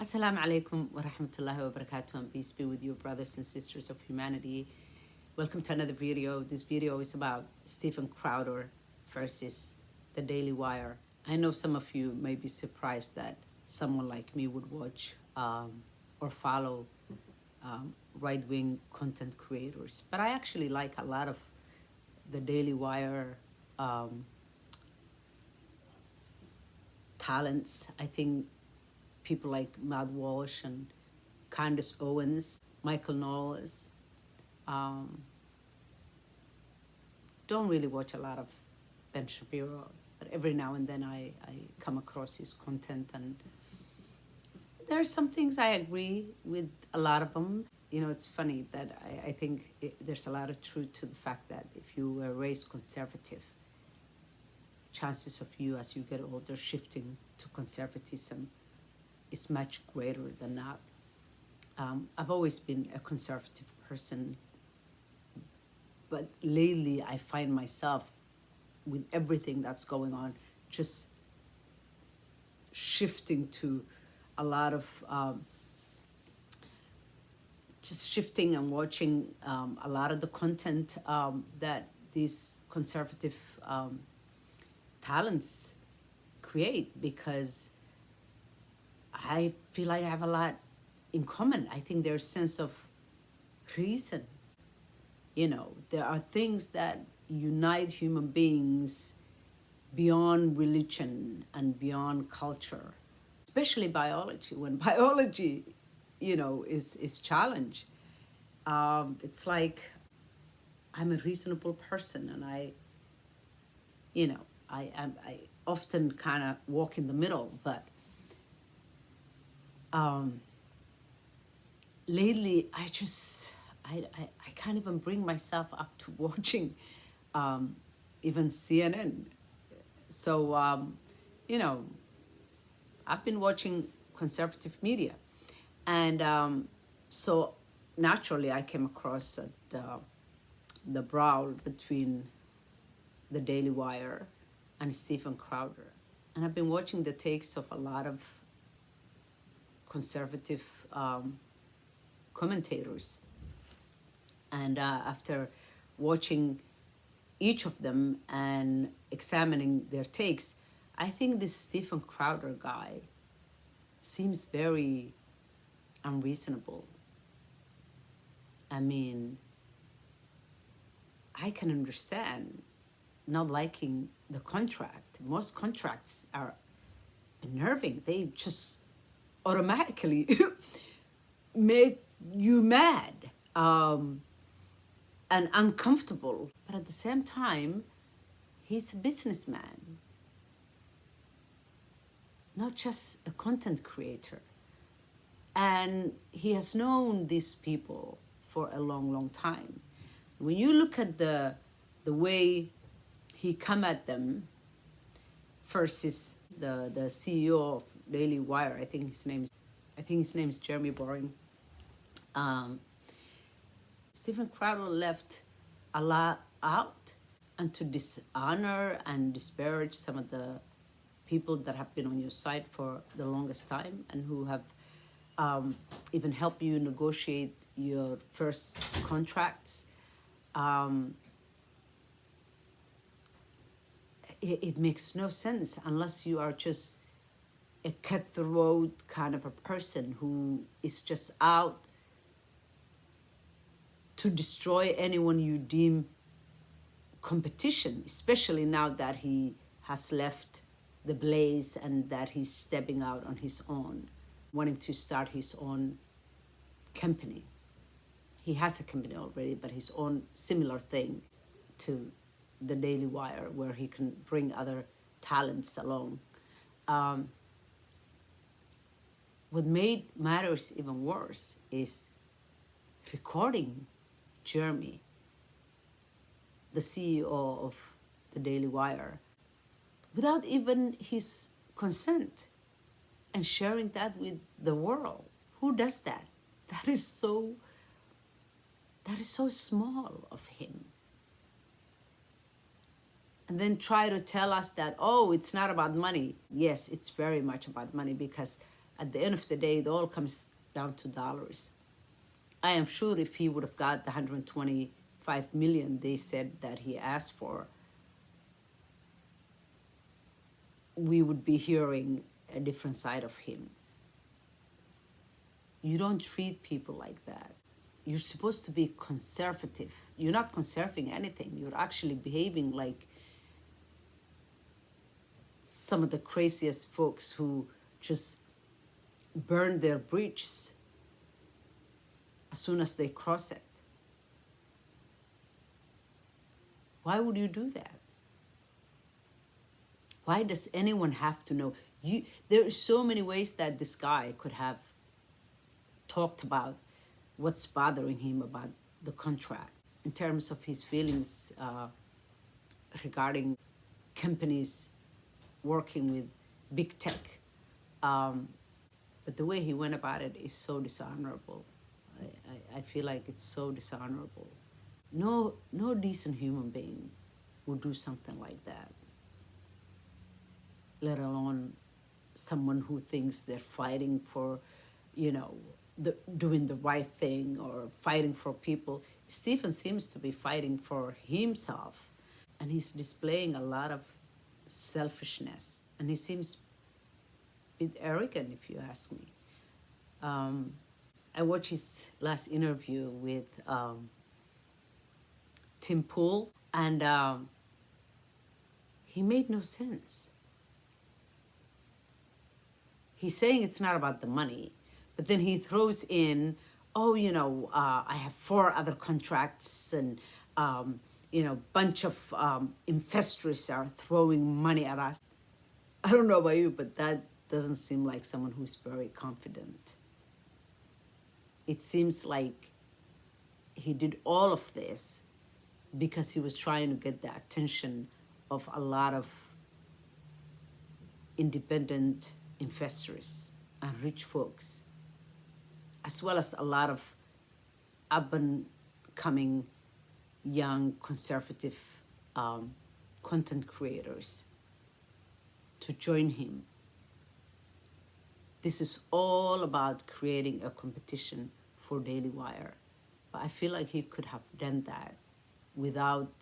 Assalamu alaikum wa rahmatullahi wa barakatuh, and peace be with you, brothers and sisters of humanity. Welcome to another video. This video is about Stephen Crowder versus the Daily Wire. I know some of you may be surprised that someone like me would watch or follow right-wing content creators, but I actually like a lot of the Daily Wire talents. I think people like Matt Walsh and Candace Owens, Michael Knowles. Don't really watch a lot of Ben Shapiro, but every now and then I come across his content, and there are some things I agree with a lot of them. You know, it's funny that I think there's a lot of truth to the fact that if you were raised conservative, chances of you as you get older shifting to conservatism is much greater than not. I've always been a conservative person, but lately I find myself, with everything that's going on, just shifting to a lot of just shifting and watching a lot of the content that these conservative talents create, because I feel like I have a lot in common. I think there's a sense of reason. You know, there are things that unite human beings beyond religion and beyond culture, especially biology. When biology, you know, is challenged, it's like I'm a reasonable person, and I often kind of walk in the middle, but lately I can't even bring myself up to watching even CNN. So I've been watching conservative media, and so naturally I came across the brawl between the Daily Wire and Stephen Crowder, and I've been watching the takes of a lot of conservative commentators, and after watching each of them and examining their takes, I think this Stephen Crowder guy seems very unreasonable. I mean, I can understand not liking the contract. Most contracts are unnerving. They just automatically make you mad and uncomfortable. But at the same time, he's a businessman, not just a content creator. And he has known these people for a long, long time. When you look at the way he come at them versus the CEO of Daily Wire, I think his name is Jeremy Boring. Stephen Crowder left a lot out, and to dishonor and disparage some of the people that have been on your side for the longest time and who have even helped you negotiate your first contracts. It makes no sense unless you are just a cutthroat kind of a person who is just out to destroy anyone you deem competition, especially now that he has left the blaze and that he's stepping out on his own, wanting to start his own company. He has a company already, but his own similar thing to the Daily Wire, where he can bring other talents along. What made matters even worse is recording Jeremy, the CEO of the Daily Wire, without even his consent, and sharing that with the world. Who does that? That is so small of him. And then try to tell us that, oh, it's not about money. Yes, it's very much about money, because At the end of the day, it all comes down to dollars. I am sure if he would have got the 125 million they said that he asked for, we would be hearing a different side of him. You don't treat people like that. You're supposed to be conservative. You're not conserving anything. You're actually behaving like some of the craziest folks who just burn their bridges as soon as they cross it. Why would you do that? Why does anyone have to know? There are so many ways that this guy could have talked about what's bothering him about the contract in terms of his feelings regarding companies working with big tech. But the way he went about it is so dishonorable. I feel like it's so dishonorable. No decent human being would do something like that, let alone someone who thinks they're fighting for, doing the right thing or fighting for people. Stephen seems to be fighting for himself, and he's displaying a lot of selfishness, and he seems a bit arrogant, if you ask me. I watched his last interview with Tim Pool, and he made no sense. He's saying it's not about the money, but then he throws in, I have 4 other contracts, and bunch of investors are throwing money at us. I don't know about you, but that doesn't seem like someone who's very confident. It seems like he did all of this because he was trying to get the attention of a lot of independent investors and rich folks, as well as a lot of up-and-coming young conservative content creators to join him. This is all about creating a competition for Daily Wire. But I feel like he could have done that without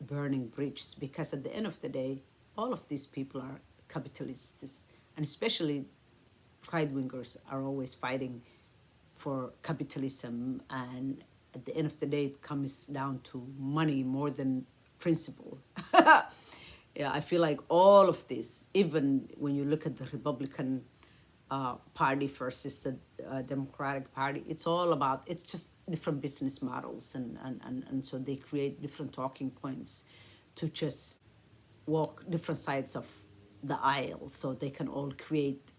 burning bridges, because at the end of the day, all of these people are capitalists, and especially right-wingers are always fighting for capitalism, and at the end of the day, it comes down to money more than principle. Yeah, I feel like all of this, even when you look at the Republican Party versus the Democratic Party, it's just different business models, and so they create different talking points to just walk different sides of the aisle so they can all create,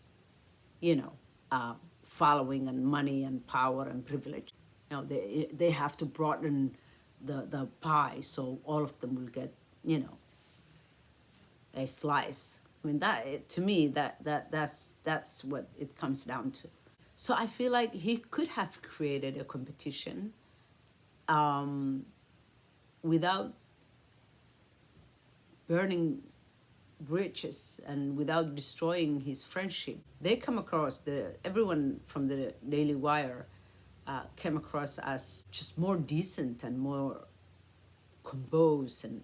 following and money and power and privilege. They have to broaden the pie so all of them will get, a slice. I mean, that to me, that's what it comes down to. So I feel like he could have created a competition without burning bridges and without destroying his friendship. They come across, everyone from the Daily Wire came across as just more decent and more composed and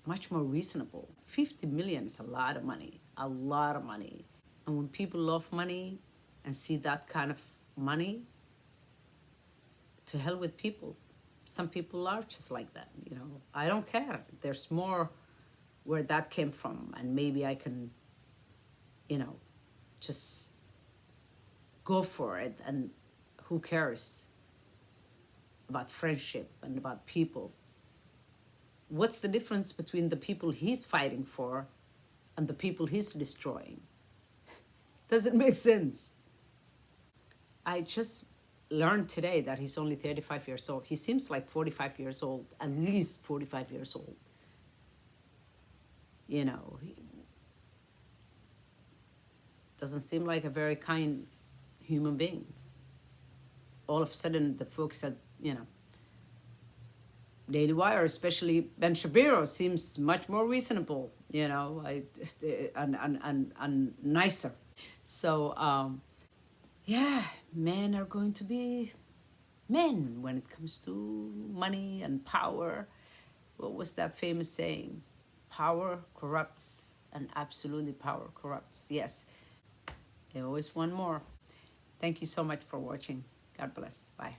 much more reasonable. 50 million is a lot of money, a lot of money. And when people love money and see that kind of money, to hell with people. Some people are just like that, I don't care. There's more where that came from, and maybe I can, just go for it, and who cares about friendship and about people? What's the difference between the people he's fighting for and the people he's destroying? Doesn't make sense. I just learned today that he's only 35 years old. He seems like 45 years old, at least 45 years old. He doesn't seem like a very kind human being. All of a sudden, the folks at, Daily Wire, especially Ben Shapiro, seems much more reasonable, and nicer. So, yeah, men are going to be men when it comes to money and power. What was that famous saying? Power corrupts, and absolutely power corrupts. Yes, they always want more. Thank you so much for watching. God bless. Bye.